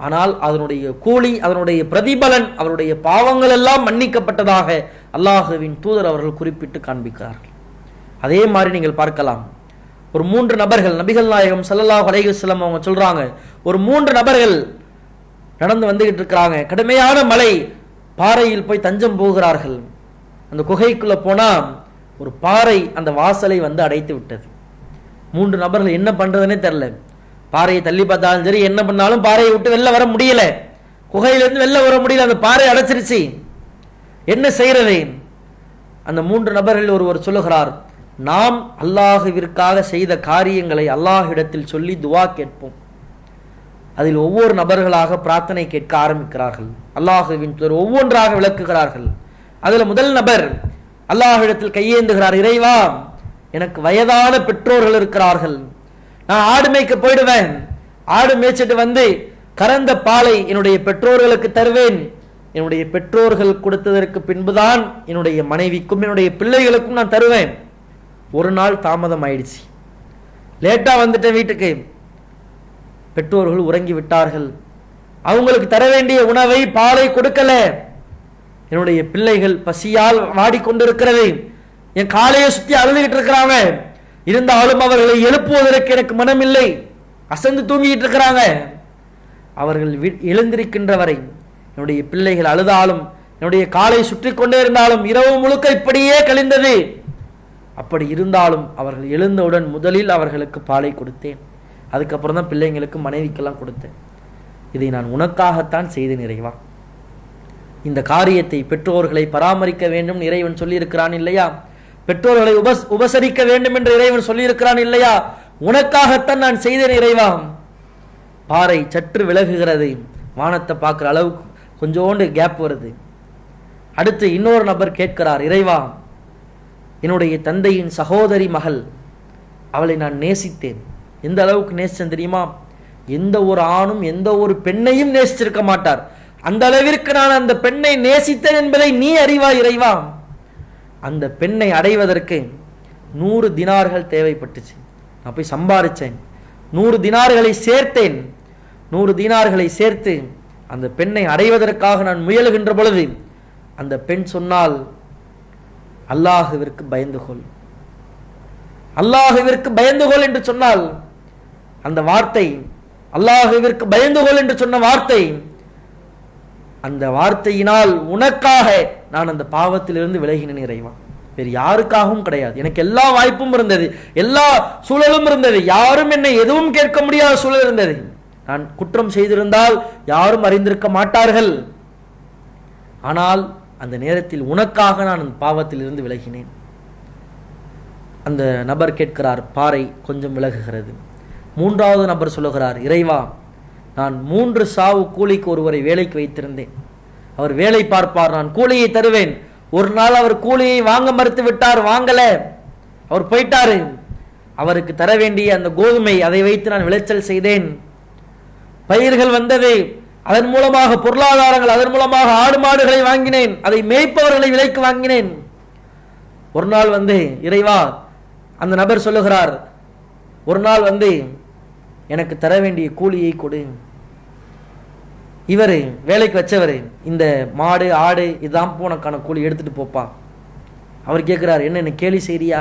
ஆனால் அதனுடைய கூலி, அதனுடைய பிரதிபலன், அவருடைய பாவங்கள் எல்லாம் மன்னிக்கப்பட்டதாக அல்லாஹுவின் தூதர் அவர்கள் குறிப்பிட்டு காண்பிக்கிறார்கள். அதே மாதிரி நீங்கள் பார்க்கலாம், ஒரு 3 நபர்கள், நபிகள் நாயகம் ஸல்லல்லாஹு அலைஹி வஸல்லம் அவங்க சொல்றாங்க, ஒரு 3 நபர்கள் நடந்து வந்துகிட்டு இருக்கிறாங்க. கடுமையான மழை, பாறையில் போய் தஞ்சம் போகிறார்கள். அந்த குகைக்குள்ள போனா ஒரு பாறை அந்த வாசலை வந்து அடைத்து விட்டது. 3 நபர்கள் என்ன பண்றதுன்னே தெரியல. பாறையை தள்ளி பார்த்தாலும் சரி, என்ன பண்ணாலும் பாறையை விட்டு வெளில வர முடியல, குகையிலிருந்து வெளில வர முடியல, அந்த பாறை அடைச்சிருச்சு. என்ன செய்யறது? அந்த 3 நபர்கள் ஒருவர் சொல்லுகிறார், நாம் அல்லாஹுவிற்காக செய்த காரியங்களை அல்லாஹ்விடத்தில் சொல்லி துவா கேட்போம். அதில் ஒவ்வொரு நபர்களாக பிரார்த்தனை கேட்க ஆரம்பிக்கிறார்கள். அல்லாஹுவின் தூதர் ஒவ்வொன்றாக விளக்குகிறார்கள். அதுல முதல் நபர் அல்லாஹ்விடத்தில் கையேந்துகிறார், இறைவா, எனக்கு வயதான பெற்றோர்கள் இருக்கிறார்கள், நான் ஆடு மேய்க்க போயிடுவேன், ஆடு மேய்ச்சிட்டு வந்து கறந்த பாலை என்னுடைய பெற்றோர்களுக்கு தருவேன், என்னுடைய பெற்றோர்கள் கொடுத்ததற்கு பின்புதான் என்னுடைய மனைவிக்கும் என்னுடைய பிள்ளைகளுக்கும் நான் தருவேன். ஒரு நாள் தாமதம் ஆயிடுச்சு, லேட்டா வந்துட்டேன் வீட்டுக்கு, பெற்றோர்கள் உறங்கி விட்டார்கள், அவங்களுக்கு தர வேண்டிய உணவை பாலை கொடுக்கல, என்னுடைய பிள்ளைகள் பசியால் வாடிக்கொண்டிருக்கிறது, என் காலையை சுத்தி அழுதுகிட்டு இருக்கிறாங்க, இருந்தாலும் அவர்களை எழுப்புவதற்கு எனக்கு மனம் இல்லை, அசந்து தூங்கிட்டு இருக்கிறாங்க. அவர்கள் எழுந்திருக்கின்ற வரை என்னுடைய பிள்ளைகள் அழுதாலும் என்னுடைய காலை சுற்றி கொண்டே இருந்தாலும் இரவு முழுக்க இப்படியே கழிந்தது. அப்படி இருந்தாலும் அவர்கள் எழுந்தவுடன் முதலில் அவர்களுக்கு பாலை கொடுத்தேன், அதுக்கப்புறம் தான் பிள்ளைங்களுக்கு மனைவிக்கெல்லாம் கொடுத்தேன். இதை நான் உனக்காகத்தான் செய்தேன் இறைவா. இந்த காரியத்தை பெற்றோர்களை பராமரிக்க வேண்டும் இறைவன் சொல்லியிருக்கிறான் இல்லையா? பெற்றோர்களை உபசரிக்க வேண்டும் என்று இறைவன் சொல்லியிருக்கிறான் இல்லையா? உனக்காகத்தான் நான் செய்தேன் இறைவா. பாறை சற்று விலகுகிறது, வானத்தை பார்க்கிற அளவுக்கு கொஞ்சோண்டு கேப் வருது. அடுத்து இன்னொரு நபர் கேட்கிறார், இறைவா, என்னுடைய தந்தையின் சகோதரி மகள், அவளை நான் நேசித்தேன். எந்த அளவுக்கு நேசித்தேன் தெரியுமா? எந்த ஒரு ஆணும் எந்த ஒரு பெண்ணையும் நேசிச்சிருக்க மாட்டார், அந்த அளவிற்கு நான் அந்த பெண்ணை நேசித்தேன் என்பதை நீ அறிவாய் இறைவா. அந்த பெண்ணை அடைவதற்கு 100 தினார்கள் தேவைப்பட்டுச்சு. நான் போய் சம்பாதிச்சேன், 100 தினார்களை சேர்த்தேன். 100 தினார்களை சேர்த்து அந்த பெண்ணை அடைவதற்காக நான் முயலுகின்ற பொழுது அந்த பெண் சொன்னால், அல்லாஹுவிற்கு பயந்துகொள், அல்லாஹுவிற்கு பயந்துகொள் என்று சொன்னால், அந்த வார்த்தை அல்லாஹுவிற்கு பயந்துகொள் என்று சொன்ன வார்த்தை, அந்த வார்த்தையினால் உனக்காக நான் அந்த பாவத்திலிருந்து விலகினேன் இறைவா. வேறு யாருக்காகவும் கிடையாது. எனக்கு எல்லா வாய்ப்பும் இருந்தது, எல்லா சூழலும் இருந்தது, யாரும் என்னை எதுவும் கேட்க முடியாத சூழல் இருந்தது. நான் குற்றம் செய்திருந்தால் யாரும் அறிந்திருக்க மாட்டார்கள். ஆனால் அந்த நேரத்தில் உனக்காக நான் அந்த பாவத்தில் இருந்து விலகினேன். அந்த நபர் கேட்கிறார், பாறை கொஞ்சம் விலகுகிறது. 3வது நபர் சொல்லுகிறார், இறைவா, நான் 3 சாவு கூலிக்கு ஒருவரை வேலைக்கு வைத்திருந்தேன், அவர் வேலை பார்ப்பார், நான் கூலியை தருவேன். ஒரு நாள் அவர் கூலியை வாங்க மறுத்து விட்டார், வாங்கல, அவர் போயிட்டாரு. அவருக்கு தர வேண்டிய அந்த கோதுமை, அதை வைத்து நான் விளைச்சல் செய்தேன், பயிர்கள் வந்தது, அதன் மூலமாக பொருளாதாரங்கள், அதன் மூலமாக ஆடு மாடுகளை வாங்கினேன், அதை மேய்ப்பவர்களை விலைக்கு வாங்கினேன். ஒரு நாள் வந்து, இறைவா, அந்த நபர் சொல்லுகிறார், ஒரு நாள் வந்து எனக்கு தர வேண்டிய கூலியை கொடு. இவர் வேலைக்கு வச்சவர், இந்த மாடு ஆடு இதான் உனக்கான கூலி, எடுத்துட்டு போப்பா. அவர் கேட்கிறார், என்ன கேலி செய்றியா?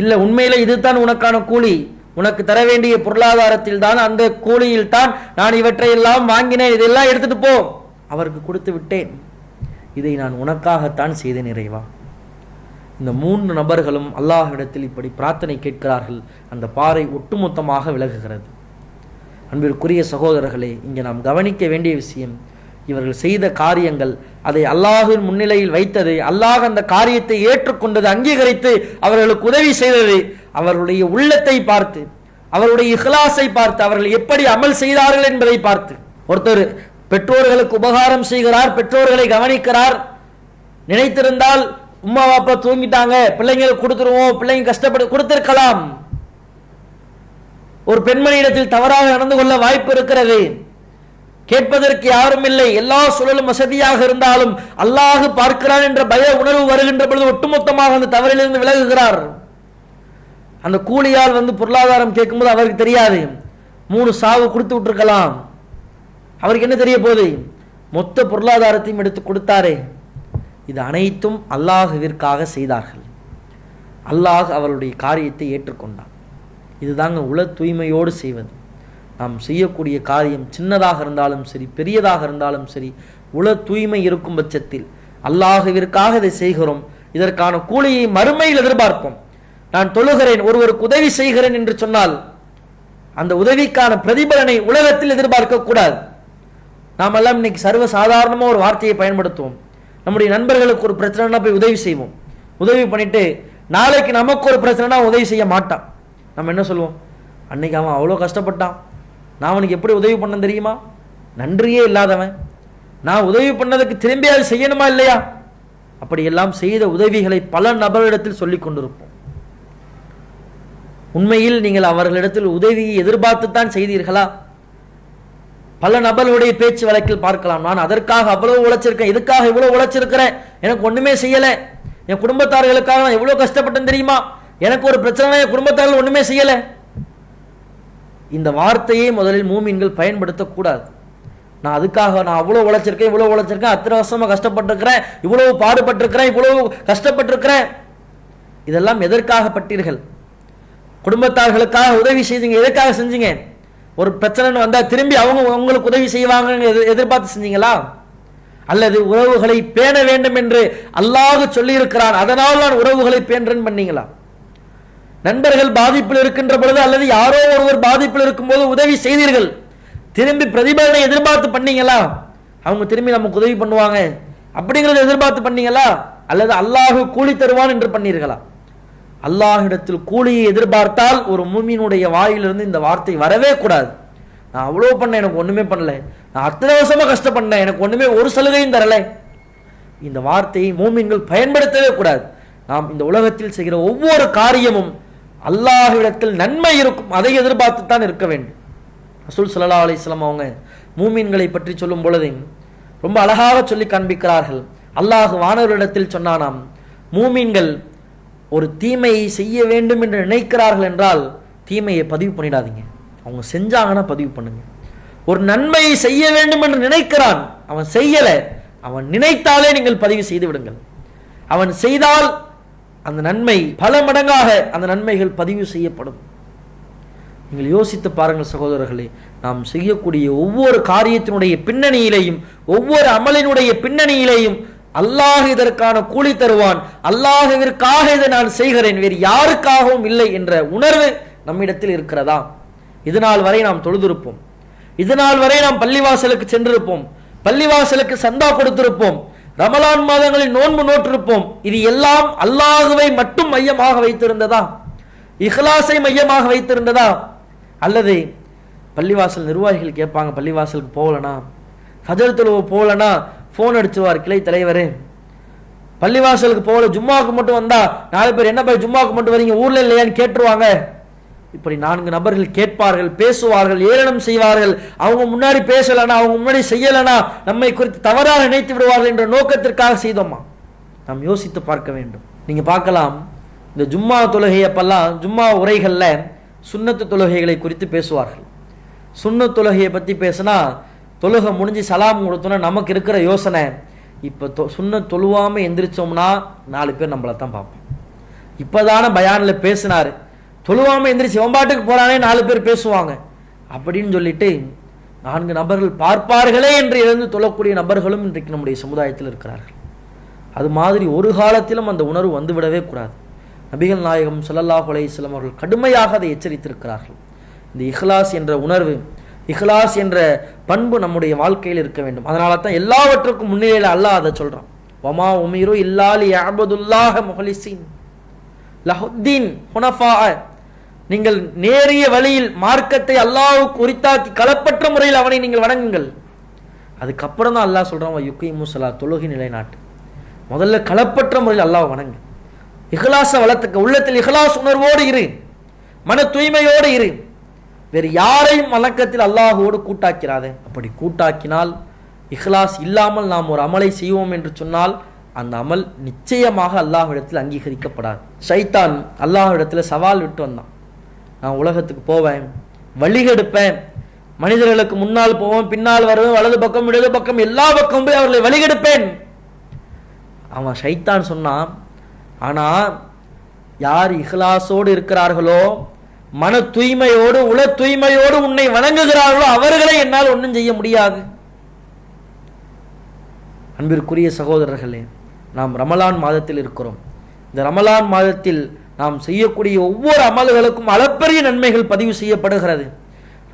இல்ல, உண்மையில இதுதான் உனக்கான கூலி, உனக்கு தர வேண்டிய பொருளாதாரத்தில் தான், அந்த கூலியில் தான் நான் இவற்றை எல்லாம் வாங்கினேன், இதெல்லாம் எடுத்துட்டு போ. அவருக்கு கொடுத்து விட்டேன். இதை நான் உனக்காகத்தான் செய்தேன் இறைவா. இந்த 3 நபர்களும் அல்லாஹ்விடத்தில் இப்படி பிரார்த்தனை கேட்கிறார்கள். அந்த பாறை ஒட்டுமொத்தமாக விலகுகிறது. அன்பிற்குரிய சகோதரர்களே, இங்கே நாம் கவனிக்க வேண்டிய விஷயம், இவர்கள் செய்த காரியங்கள், அதை அல்லாஹ்வின் முன்னிலையில் வைத்தது, அல்லாஹ் அந்த காரியத்தை ஏற்றுக்கொண்டது, அங்கீகரித்து அவர்களுக்கு உதவி செய்தது, அவர்களுடைய உள்ளத்தை பார்த்து, அவருடைய இஹ்லாஸை பார்த்து, அவர்கள் எப்படி அமல் செய்தார்கள் என்பதை பார்த்து. ஒருத்தர் பெற்றோர்களுக்கு உபகாரம் செய்கிறார், பெற்றோர்களை கவனிக்கிறார், நினைத்திருந்தால் உம்மா பாப்பா தூங்கிட்டாங்க, பிள்ளைங்களுக்கு கொடுத்துருவோம், பிள்ளைங்க கஷ்டப்பட்டு கொடுத்திருக்கலாம். ஒரு பெண்மணியிடத்தில் தவறாக நடந்து கொள்ள வாய்ப்பு இருக்கிறது. கேட்பதற்கு யாரும் இல்லை, எல்லா சூழலும் வசதியாக இருந்தாலும் அல்லாஹ் பார்க்கிறான் என்ற பய உணர்வு வருகின்ற பொழுது ஒட்டுமொத்தமாக அந்த தவறிலிருந்து விலகுகிறார். அந்த கூலியால் பொருளாதாரம் கேட்கும்போது அவருக்கு தெரியாது, 3 சாவு கொடுத்து விட்டுருக்கலாம். அவருக்கு என்ன தெரிய போகுது? மொத்த பொருளாதாரத்தையும் எடுத்து கொடுத்தாரே. இது அனைத்தும் அல்லாஹ்விற்காக செய்தார்கள். அல்லாஹ் அவருடைய காரியத்தை ஏற்றுக்கொண்டான். இதுதாங்க உள தூய்மையோடு செய்வது. நாம் செய்யக்கூடிய காரியம் சின்னதாக இருந்தாலும் சரி, பெரியதாக இருந்தாலும் சரி, உள தூய்மை இருக்கும் பட்சத்தில் அல்லாஹ்விற்காக இதை செய்கிறோம், இதற்கான கூலியை மறுமையில் எதிர்பார்ப்போம். நான் தொழுகிறேன், ஒருவருக்கு உதவி செய்கிறேன் என்று சொன்னால் அந்த உதவிக்கான பிரதிபலனை உலகத்தில் எதிர்பார்க்க கூடாது. நாம் எல்லாம் இன்னைக்கு சர்வ சாதாரணமாக ஒரு வார்த்தையை பயன்படுத்துவோம். நம்முடைய நண்பர்களுக்கு ஒரு பிரச்சனைனா போய் உதவி செய்வோம். உதவி பண்ணிட்டு நாளைக்கு நமக்கு ஒரு பிரச்சனைனா உதவி செய்ய மாட்டான். நம்ம என்ன சொல்லுவோம்? அன்னைக்கு அவன் அவ்வளோ கஷ்டப்பட்டான், நான் அவனுக்கு எப்படி உதவி பண்ண தெரியுமா? நன்றியே இல்லாதவன், நான் உதவி பண்ணதுக்கு திரும்பி அது செய்யணுமா இல்லையா? அப்படியெல்லாம் செய்த உதவிகளை பல நபர்களிடத்தில் சொல்லிக் கொண்டிருப்போம். உண்மையில் நீங்கள் அவர்களிடத்தில் உதவியை எதிர்பார்த்துத்தான் செய்தீர்களா? பல நபர்களுடைய பேச்சு வழக்கில் பார்க்கலாம். நான் அதற்காக அவ்வளவு உழைச்சிருக்கேன், இதுக்காக இவ்வளவு உழைச்சிருக்கிறேன், எனக்கு ஒண்ணுமே செய்யல, என் குடும்பத்தார்களுக்காக நான் எவ்வளவு கஷ்டப்பட்டேன் தெரியுமா, எனக்கு ஒரு பிரச்சனை, என் குடும்பத்தார்கள் ஒண்ணுமே செய்யல. இந்த வார்த்தையை முதலில் மூமின்கள் பயன்படுத்தக்கூடாது. நான் அதுக்காக நான் அவ்வளவு உழைச்சிருக்கேன், இவ்வளவு உழைச்சிருக்கேன், அத்தனை வருஷமா கஷ்டப்பட்டிருக்கிறேன், இவ்வளவு பாடுபட்டிருக்கிறேன், இவ்வளவு கஷ்டப்பட்டிருக்கிறேன். இதெல்லாம் எதற்காக பட்டீர்கள்? குடும்பத்தார்களுக்காக உதவி செய்தீங்க, எதற்காக செஞ்சீங்க? ஒரு பிரச்சனை வந்தா திரும்பி அவங்க உங்களுக்கு உதவி செய்வாங்க எதிர்பார்த்து செஞ்சீங்களா? அல்லது உறவுகளை பேண வேண்டும் என்று அல்லாஹ் சொல்லி இருக்கிறான், அதனால் நான் உறவுகளை பேன்றேன் பண்ணீங்களா? நண்பர்கள் பாதிப்பில் இருக்கின்ற பொழுது அல்லது யாரோ ஒருவர் பாதிப்பில் இருக்கும் போது உதவி செய்தீர்கள், திரும்பி பிரதிபலனை எதிர்பார்த்து பண்ணீங்களா? அவங்க திரும்பி நமக்கு உதவி பண்ணுவாங்க அப்படிங்கறத எதிர்பார்த்து பண்ணீங்களா? அல்லது அல்லாஹ் கூலி தருவான் என்று பண்ணீர்களா? அல்லாஹ்விடத்தில் கூலியை எதிர்பார்த்தால் ஒரு மூமினுடைய வாயிலிருந்து இந்த வார்த்தை வரவே கூடாது. நான் அவ்வளோ பண்ண, எனக்கு ஒண்ணுமே பண்ணல, நான் அத்தனை வருஷமா கஷ்டப்பட்டேன், எனக்கு ஒண்ணுமே ஒரு சலுகையும் தரல. இந்த வார்த்தையை மூமின்கள் பயன்படுத்தவே கூடாது. நாம் இந்த உலகத்தில் செய்கிற ஒவ்வொரு காரியமும் அல்லாஹ்விடத்தில் நன்மை இருக்கும், அதை எதிர்பார்த்துத்தான் இருக்க வேண்டும். ரசூல் ஸல்லல்லாஹு அலைஹி வஸல்லம் அவங்க மூமின்களை பற்றி சொல்லும் பொழுது ரொம்ப அழகாக சொல்லி காண்பிக்கிறார்கள். அல்லாஹ் வானவரிடத்தில் சொன்னானாம், மூமின்கள் ஒரு தீமையை செய்ய வேண்டும் என்று நினைக்கிறார்கள் என்றால் தீமையை பதிவு பண்ணிடாதீங்க, அவங்க செஞ்சாங்கன்னா பதிவு பண்ணுங்க. ஒரு நன்மையை செய்ய வேண்டும் என்று நினைக்கிறான், அவன் செய்யல, அவன் நினைத்தாலே நீங்கள் பதிவு செய்து விடுங்கள். அவன் செய்தால் அந்த நன்மை பல மடங்காக அந்த நன்மைகள் பதிவு செய்யப்படும். நீங்கள் யோசித்து பாருங்கள் சகோதரர்களே, நாம் செய்யக்கூடிய ஒவ்வொரு காரியத்தினுடைய பின்னணியிலேயும் ஒவ்வொரு அமலினுடைய பின்னணியிலேயும் அல்லாஹ் இதற்கான கூலி தருவான், அல்லாஹ்விற்காக இதை நான் செய்கிறேன், வேறு யாருக்காகவும் இல்லை என்ற உணர்வு நம்மிடத்தில் இருக்கிறதா? இதனால் வரை நாம் தொழுதிருப்போம், இதனால் வரை நாம் பள்ளிவாசலுக்கு சென்றிருப்போம், பள்ளிவாசலுக்கு சந்தா கொடுத்திருப்போம், ரமலான் மாதங்களில் நோன்பு நோற்றிருப்போம். இது எல்லாம் அல்லாஹ்வை மட்டும் மையமாக வைத்திருந்ததா? இஹ்லாஸை மையமாக வைத்திருந்ததா? அல்லது பள்ளிவாசல் நிர்வாகிகள் கேட்பாங்க, பள்ளிவாசலுக்கு போகலனா, ஃபஜர் தொழுவ போகலனா போன் அடிச்சுவார் கிளை தலைவரே, பள்ளிவாசலுக்கு போகல, ஜும்மாவுக்கு மட்டும் வந்தா 4 பேர் என்ன போய் ஜும்மாவுக்கு மட்டும் வரீங்க, ஊர்ல இல்லையான்னு கேட்டுருவாங்க. இப்படி 4 நபர்கள் கேட்பார்கள், பேசுவார்கள், ஏளனம் செய்வார்கள். அவங்க முன்னாடி பேசலனா, அவங்க முன்னாடி செய்யலனா நம்மை குறித்து தவறாக நினைத்து விடுவார்கள் என்ற நோக்கத்திற்காக செய்தோமா? நாம் யோசித்து பார்க்க வேண்டும். நீங்க பார்க்கலாம், இந்த ஜும்மா தொழுகை அப்பெல்லாம் ஜும்மா உரைகள்ல சுன்னத்து தொழுகைகளை குறித்து பேசுவார்கள். சுன்னத் தொழுகையை பத்தி பேசினா தொழுகை முடிஞ்சு சலாம் கொடுத்தோன்னா நமக்கு இருக்கிற யோசனை, இப்போ சுன்னத் தொழுவாம எந்திரிச்சோம்னா 4 பேர் நம்மளை தான் பார்ப்போம். இப்போதான பயானில் பேசினாரு, தொழுவாம எந்திரிச்சு ஒம்பாட்டுக்கு போறானே 4 பேர் பேசுவாங்க அப்படின்னு சொல்லிட்டு 4 நபர்கள் பார்ப்பார்களே என்று இருந்து தொழக்கூடிய நபர்களும் இன்றைக்கு நம்முடைய சமுதாயத்தில் இருக்கிறார்கள். அது மாதிரி ஒரு காலத்திலும் அந்த உணர்வு வந்துவிடவே கூடாது. நபிகள் நாயகம் ஸல்லல்லாஹு அலைஹி வஸல்லம் அவர்கள் கடுமையாக அதை எச்சரித்திருக்கிறார்கள். இந்த இஹ்லாஸ் என்ற உணர்வு, இஹ்லாஸ் என்ற பண்பு நம்முடைய வாழ்க்கையில் இருக்க வேண்டும். அதனால தான் எல்லாவற்றுக்கும் முன்னிலையில் அல்லாஹ் அதை சொல்றான், வமா உமிரு இல்லா லியஅபுதுல்லாஹ முஹ்லிஸீன் லஹுத்தீன் ஹுனஃபா. நீங்கள் நேரிய வழியில் மார்க்கத்தை அல்லாஹ்வுக்கு உரித்தாக்கி களப்பற்ற முறையில் அவனை நீங்கள் வணங்குங்கள். அதுக்கப்புறம் தான் அல்லாஹ் சொல்றான் யுக்கீமு ஸலாத், தொழுகை நிலைநாட்டு. முதல்ல களப்பற்ற முறையில் அல்லாஹ் வணங்கு, இஹ்லாஸ வளர்த்துக்க, உள்ளத்தில் இஹ்லாஸ் உணர்வோடு இரு, மன தூய்மையோடு இரு. வேறு யாரையும் வணக்கத்தில் அல்லாஹ்வோடு கூட்டாக்கிறாதே. அப்படி கூட்டாக்கினால், இஹ்லாஸ் இல்லாமல் நாம் ஒரு அமலை செய்வோம் என்று சொன்னால் அந்த அமல் நிச்சயமாக அல்லாஹ்விடத்தில் அங்கீகரிக்கப்படாது. ஷைத்தான் அல்லாஹ்விடத்தில் சவால் விட்டு வந்தான், நான் உலகத்துக்கு போவேன், வழிகெடுப்பேன், மனிதர்களுக்கு முன்னால் போவேன், பின்னால் வருவேன், வலது பக்கம் இடது பக்கம் எல்லா பக்கம் போய் அவர்களை வழிகெடுப்பேன். அவன் ஷைத்தான் சொன்னான், ஆனா யார் இஹ்லாஸோடு இருக்கிறார்களோ, மன தூய்மையோடு உள தூய்மையோடு உன்னை வணங்குகிறார்களோ அவர்களை என்னால் ஒன்றும் செய்ய முடியாது. அன்பிற்குரிய சகோதரர்களே, நாம் ரமலான் மாதத்தில் இருக்கிறோம். இந்த ரமலான் மாதத்தில் நாம் செய்யக்கூடிய ஒவ்வொரு அமல்களுக்கும் அளப்பரிய நன்மைகள் பதிவு செய்யப்படுகிறது.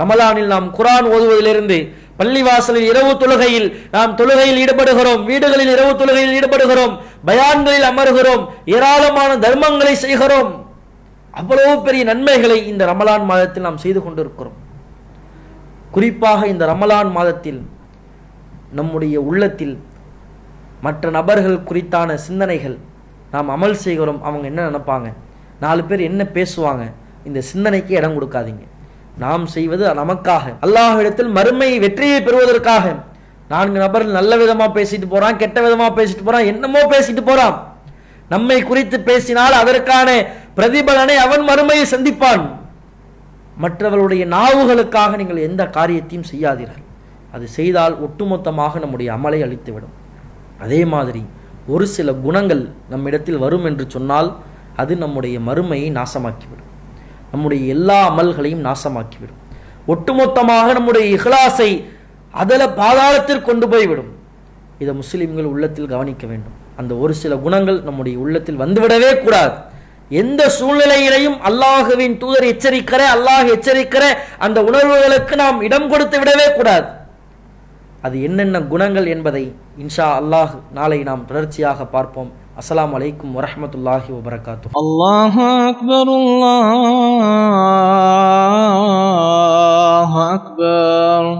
ரமலானில் நாம் குர்ஆன் ஓதுவதிலிருந்து, பள்ளிவாசலில் இரவு தொழுகையில் நாம் தொழுகையில் ஈடுபடுகிறோம், வீடுகளில் இரவு தொழுகையில் ஈடுபடுகிறோம், பயான்களில் அமர்கிறோம், ஏராளமான தர்மங்களை செய்கிறோம். அவ்வளவு பெரிய நன்மைகளை இந்த ரமலான் மாதத்தில் நாம் செய்து கொண்டிருக்கிறோம். குறிப்பாக இந்த ரமலான் மாதத்தில் நம்முடைய உள்ளத்தில் மற்ற நபர்கள் குறித்தான சிந்தனைகள், நாம் அமல் செய்கிறோம், அவங்க என்ன நினைப்பாங்க, 4 பேர் என்ன பேசுவாங்க, இந்த சிந்தனைக்கு இடம் கொடுக்காதீங்க. நாம் செய்வது நமக்காக, அல்லாஹ்விடத்தில் மறுமை வெற்றியை பெறுவதற்காக. 4 நபர்கள் நல்ல விதமா பேசிட்டு போறான், கெட்ட விதமா பேசிட்டு போறான், என்னமோ பேசிட்டு போறான். நம்மை குறித்து பேசினால் அதற்கான பிரதிபலனை அவன் மறுமையை சந்திப்பான். மற்றவர்களுடைய நாவுகளுக்காக நீங்கள் எந்த காரியத்தையும் செய்யாதீர்கள். அது செய்தால் ஒட்டுமொத்தமாக நம்முடைய அமலை அழித்துவிடும். அதே மாதிரி ஒரு சில குணங்கள் நம்மிடத்தில் வரும் என்று சொன்னால் அது நம்முடைய மறுமையை நாசமாக்கிவிடும், நம்முடைய எல்லா அமல்களையும் நாசமாக்கிவிடும். ஒட்டுமொத்தமாக நம்முடைய இஹ்லாஸை அதல பாதாளத்திற்கு கொண்டு போய்விடும். இதை முஸ்லிம்கள் உள்ளத்தில் கவனிக்க வேண்டும். அந்த ஒரு சில குணங்கள் நம்முடைய உள்ளத்தில் வந்துவிடவே கூடாது. எந்த சூழ்நிலையிலையும் அல்லாஹுவின் தூதர் எச்சரிக்கிற, அல்லாஹ் எச்சரிக்கிற அந்த உணர்வுகளுக்கு நாம் இடம் கொடுத்து விடவே கூடாது. அது என்னென்ன குணங்கள் என்பதை இன்ஷா அல்லாஹ் நாளை நாம் தொடர்ச்சியாக பார்ப்போம். அஸ்ஸலாமு அலைக்கும் வரஹ்மத்துல்லாஹி வபரகாத்துஹு. அல்லாஹு அக்பர், அல்லாஹு அக்பர்.